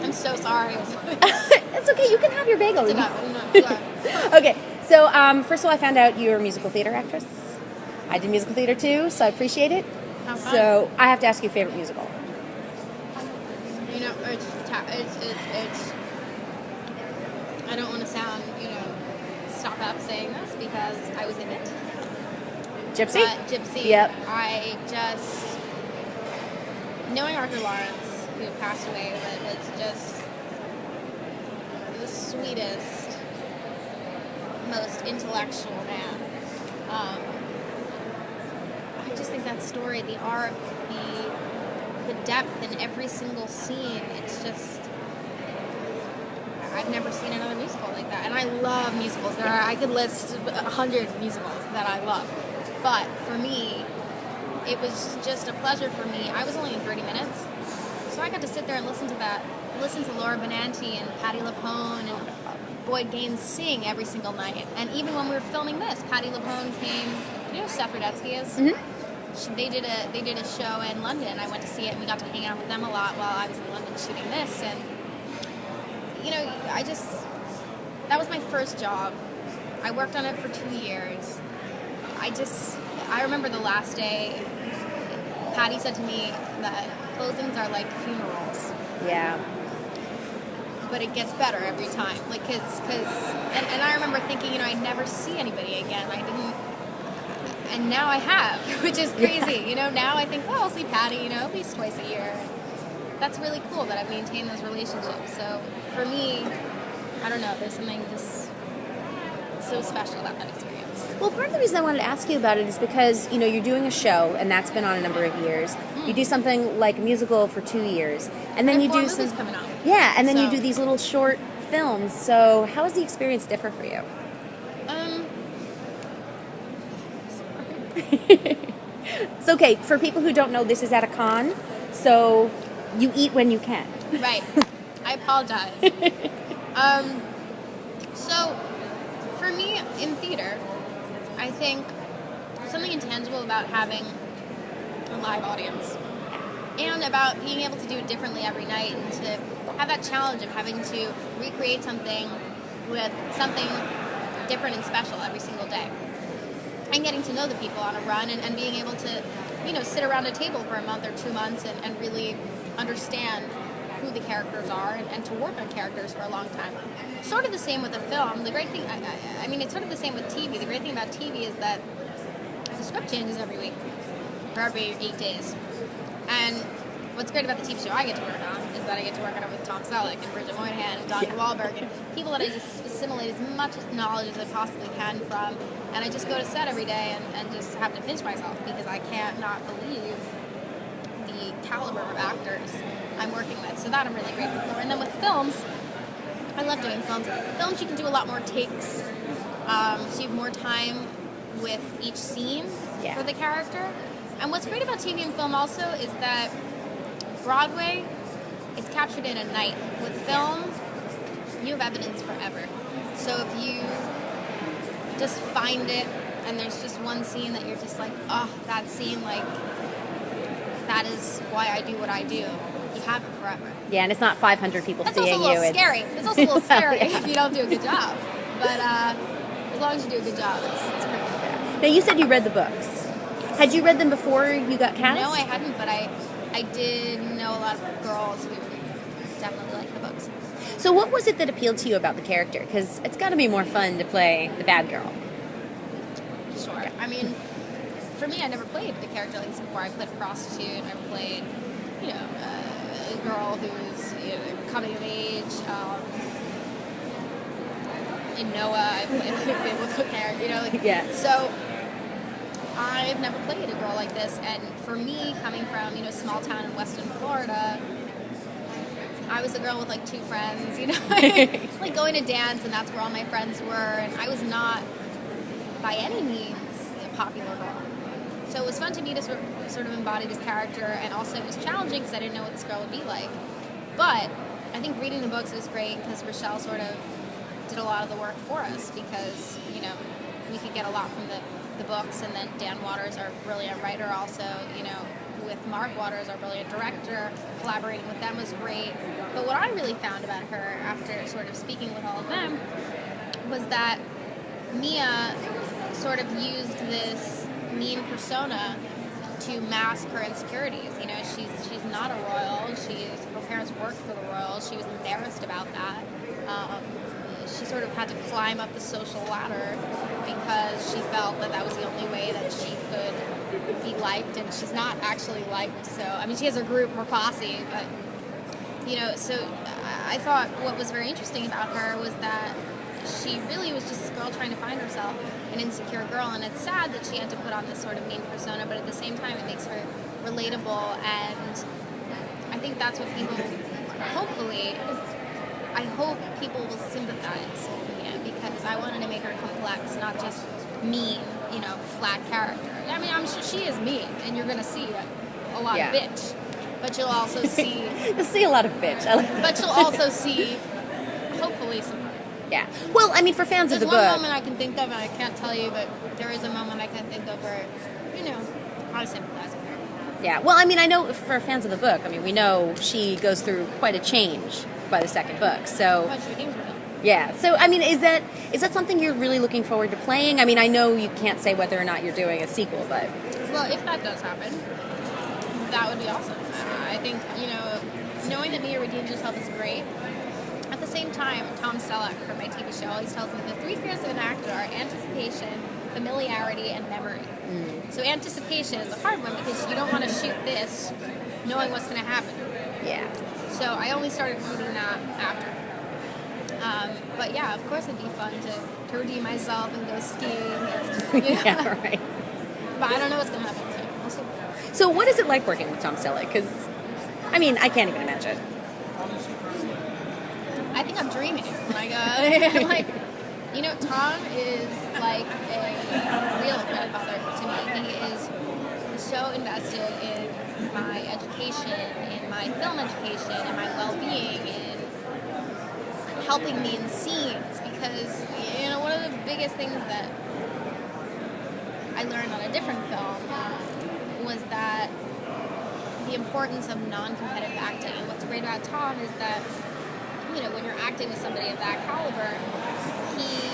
I'm so sorry. It's okay. You can have your bagel. It's enough. Okay. So, first of all, I found out you're a musical theater actress. I did musical theater too, so I appreciate it. How fun. So, I have to ask you favorite musical. You know, it's I don't want to sound, stop up saying this because I was in it. Gypsy? Gypsy. Yep. I just, knowing Arthur Lawrence, who passed away, but was just the sweetest, most intellectual man. I just think that story, the arc, the depth in every single scene, it's just, I've never seen another musical like that. And I love musicals. I could list 100 musicals that I love. But for me, it was just a pleasure for me. I was only in 30 minutes, so I got to sit there and listen to Laura Benanti and Patti LuPone and Boyd Gaines sing every single night. And even when we were filming this, Patti LuPone came. You know who Seth Rudetsky is? Mm-hmm. They did a show in London. I went to see it, and we got to hang out with them a lot while I was in London shooting this. And that was my first job. I worked on it for 2 years. I remember the last day, Patty said to me that closings are like funerals. Yeah. But it gets better every time. And I remember thinking, I'd never see anybody again. I didn't, and now I have, which is crazy. Yeah. Now I think, I'll see Patty, at least twice a year. That's really cool that I've maintained those relationships. So for me, I don't know, there's something just so special about that experience. Well, part of the reason I wanted to ask you about it is because, you're doing a show, and that's been on a number of years. You do something like a musical for 2 years. And then you do movies coming out. Yeah, and then you do these little short films. So how does the experience differ for you? It's okay. For people who don't know, this is at a con, so you eat when you can. Right. I apologize. So, for me, in theater, I think something intangible about having a live audience and about being able to do it differently every night and to have that challenge of having to recreate something with something different and special every single day. And getting to know the people on a run and being able to, sit around a table for a month or 2 months and really understand who the characters are and to work on characters for a long time. Sort of the same with a film. The great thing, I mean, it's sort of the same with TV. The great thing about TV is that the script changes every week or every 8 days. And what's great about the TV show I get to work on is that I get to work on it with Tom Selleck and Bridget Moynihan and Donnie Wahlberg and people that I just assimilate as much knowledge as I possibly can from. And I just go to set every day and just have to pinch myself because I can't not believe the caliber of actors I'm working with. So that I'm really grateful for. And then with films, I love doing films. Films, you can do a lot more takes. So you have more time with each scene for the character. And what's great about TV and film also is that Broadway, it's captured in a night. With film, you have evidence forever. So if you just find it and there's just one scene that you're just like, oh, that scene, that is why I do what I do. You have it forever. Yeah, and it's not 500 people seeing you. It's also a little scary. It's also a little scary if you don't do a good job. But as long as you do a good job, it's pretty good. Now, you said you read the books. Had you read them before you got cast? No, I hadn't, but I did know a lot of girls who definitely like the books. So what was it that appealed to you about the character? Because it's got to be more fun to play the bad girl. Sure. I mean, for me, I never played the character like this before. I played a prostitute. I played, a girl who's coming of age. In Noah, I played a biblical character. So I've never played a girl like this, and for me, coming from a small town in Western Florida, I was a girl with 2 friends, going to dance, and that's where all my friends were, and I was not by any means a popular girl. So it was fun to me to sort of embody this character, and also it was challenging because I didn't know what this girl would be like. But I think reading the books was great because Rochelle sort of did a lot of the work for us because we could get a lot from the books, and then Dan Waters, our brilliant writer, also with Mark Waters, our brilliant director, collaborating with them was great. But what I really found about her after sort of speaking with all of them was that Mia sort of used this mean persona to mask her insecurities. You know, she's not a royal. Her parents worked for the royals. She was embarrassed about that. She sort of had to climb up the social ladder because she felt that that was the only way that she could be liked, and she's not actually liked. So, I mean, she has her group, her posse, but, you know, so I thought what was very interesting about her was that she really was just this girl trying to find herself, an insecure girl, and it's sad that she had to put on this sort of mean persona, but at the same time it makes her relatable, and I think that's what people, hopefully, I hope people will sympathize with Mia, because I wanted to make her complex, not just mean, you know, flat character. I mean, I'm sure she is mean, and you're going to see a lot of bitch, but you'll also see... You'll see a lot of bitch. But you'll also see, hopefully, some... Yeah. Well, I mean, for fans of the book... There's one moment I can think of, and I can't tell you, but there is a moment I can think of where, you know, I sympathize with her. Yeah. Well, I mean, I know for fans of the book, I mean, we know she goes through quite a change by the second book, so... But she seems real. Yeah. So, I mean, is that something you're really looking forward to playing? I mean, I know you can't say whether or not you're doing a sequel, but... Well, if that does happen, that would be awesome. I think, you know, knowing that Mia redeems herself is great. At the same time, Tom Selleck from my TV show always tells me the three fears of an actor are anticipation, familiarity, and memory. So anticipation is a hard one because you don't want to shoot this knowing what's going to happen. Yeah. So I only started reading that after. But yeah, of course it'd be fun to redeem myself and go skiing. And, you know? Yeah, right. But I don't know what's going to happen. So we'll see. So what is it like working with Tom Selleck? Because, I mean, I can't even imagine. I think I'm dreaming. Like, you know, Tom is like a real grandfather to me. He is so invested in my education, in my film education, in my well-being, in helping me in scenes. Because, you know, one of the biggest things that I learned on a different film was that the importance of non-competitive acting. And what's great about Tom is that, you know, when you're acting with somebody of that caliber, he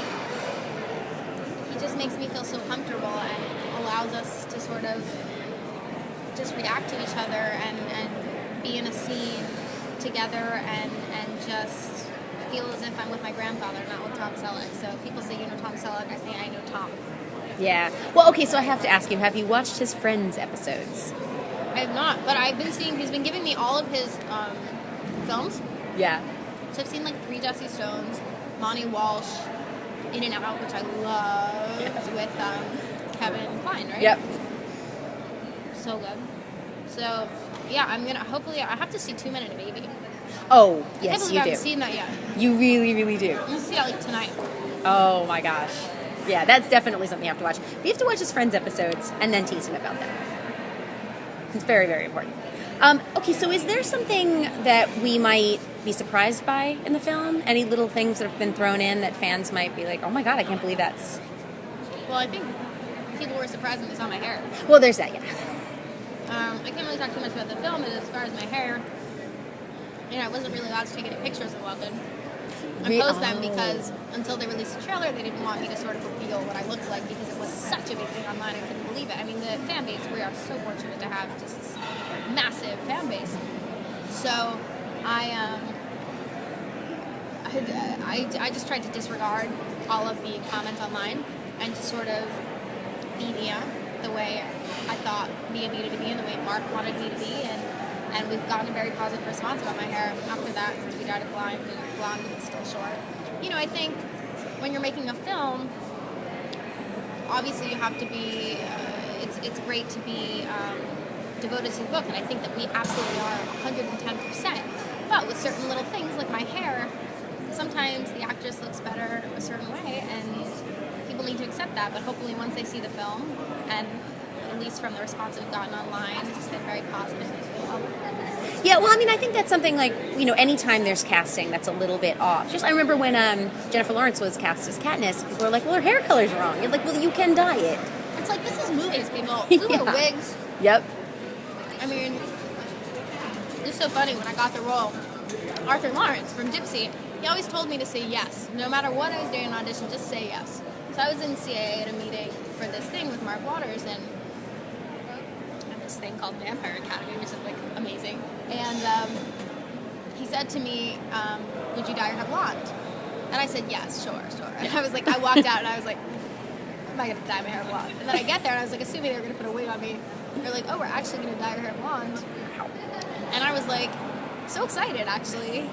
just makes me feel so comfortable and allows us to sort of just react to each other and be in a scene together and just feel as if I'm with my grandfather, not with Tom Selleck. So people say, you know, Tom Selleck, I say, I know Tom. Yeah. Well, okay, so I have to ask you, have you watched his Friends episodes? I have not, but I've been seeing, he's been giving me all of his films. Yeah. So I've seen like 3 Jesse Stones, Monty Walsh, In and Out, which I love, with Kevin Kline, right? Yep. So good. So, yeah, I'm gonna, hopefully, I have to see 2 Men and a Baby. Oh, yes, I can't believe you I do. haven't seen that yet. You really, really do. I'm gonna see that like tonight. Oh my gosh. Yeah, that's definitely something you have to watch. But you have to watch his Friends episodes and then tease him about them. It's very, very important. Okay, so is there something that we might be surprised by in the film? Any little things that have been thrown in that fans might be like, oh my god, I can't believe that's... Well, I think people were surprised when they saw my hair. Well, there's that, yeah. I can't really talk too much about the film, but as far as my hair, you know, I wasn't really allowed to take any pictures of London. I posed them because until they released the trailer, they didn't want me to sort of reveal what I looked like because it was such a big thing online. I couldn't believe it. I mean, the fan base, we are so fortunate to have just this massive fan base. So I just tried to disregard all of the comments online and to sort of be Mia the way I thought Mia needed to be and the way Mark wanted me to be, and we've gotten a very positive response about my hair after that since we dyed it blonde and it's still short. You know, I think when you're making a film, obviously you have to be, it's great to be devoted to the book, and I think that we absolutely are 110%. But with certain little things like my hair, sometimes the actress looks better a certain way, and people need to accept that. But hopefully once they see the film, and at least from the response we've gotten online, it's been very positive. Yeah, well, I mean, I think that's something like, you know, anytime there's casting that's a little bit off. Just, I remember when Jennifer Lawrence was cast as Katniss, people were like, well, her hair color's wrong. You're like, well, you can dye it. It's like, this is movies, people. We wear wigs. Yep. I mean, it's so funny. When I got the role, Arthur Lawrence from Dipsy, he always told me to say yes. No matter what I was doing in an audition, just say yes. So I was in CAA at a meeting for this thing with Mark Waters, and I have this thing called Vampire Academy, which is like amazing. And he said to me, would you dye your hair blonde? And I said, yes, sure. And I was like, I walked out and I was like, am I going to dye my hair blonde? And then I get there and I was like, assuming they were going to put a wig on me. They're like, oh, we're actually going to dye your hair blonde. And I was like, so excited, actually.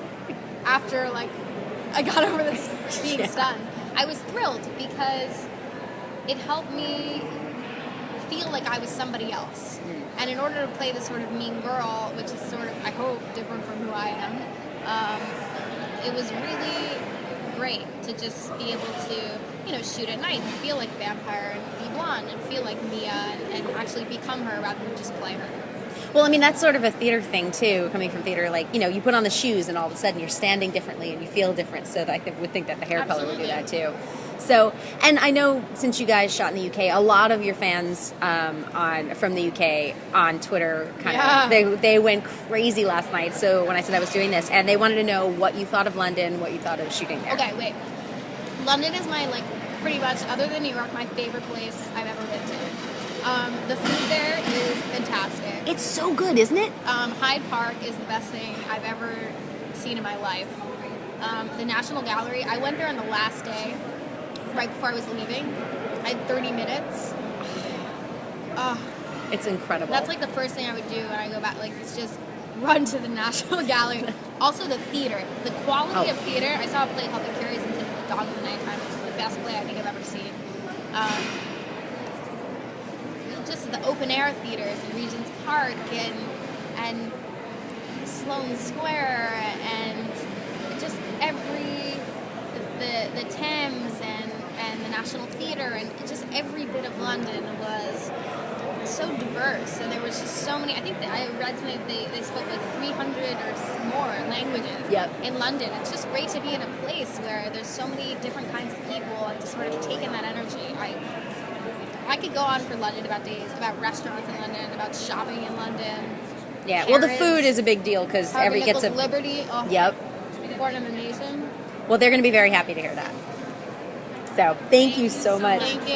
After, like, I got over this being stunned. I was thrilled because it helped me feel like I was somebody else. And in order to play this sort of mean girl, which is sort of, I hope, different from who I am, it was really great to just be able to, shoot at night and feel like a vampire and be blonde and feel like Mia and actually become her rather than just play her. Well, I mean, that's sort of a theater thing, too, coming from theater. Like, you put on the shoes and all of a sudden you're standing differently and you feel different. So I would think that the hair color would do that, too. So, and I know since you guys shot in the UK, a lot of your fans from the UK on Twitter they went crazy last night. So when I said I was doing this, and they wanted to know what you thought of London, what you thought of shooting there. Okay, wait. London is my, pretty much, other than New York, my favorite place I've ever been to. The food there is fantastic. It's so good, isn't it? Hyde Park is the best thing I've ever seen in my life. The National Gallery, I went there on the last day, right before I was leaving. I had 30 minutes. It's incredible. That's the first thing I would do when I go back. It's just run to the National Gallery. Also the theater. The quality of theater. I saw a play called The Curious Incident of the Dog in the Nighttime, which is the best play I think I've ever seen. Just the open air theaters in Regent's Park and Sloane Square and just the Thames and the National Theatre and just every bit of London was so diverse, and there was just so many. I think that I read something they spoke 300 or more languages in London. It's just great to be in a place where there's so many different kinds of people and to sort of take in that energy. I could go on for London about days, about restaurants in London, about shopping in London. Yeah, well, the food is a big deal because every gets a Liberty. Yep. Born in the nation. Well, they're going to be very happy to hear that. So, thank you so much. Thank you.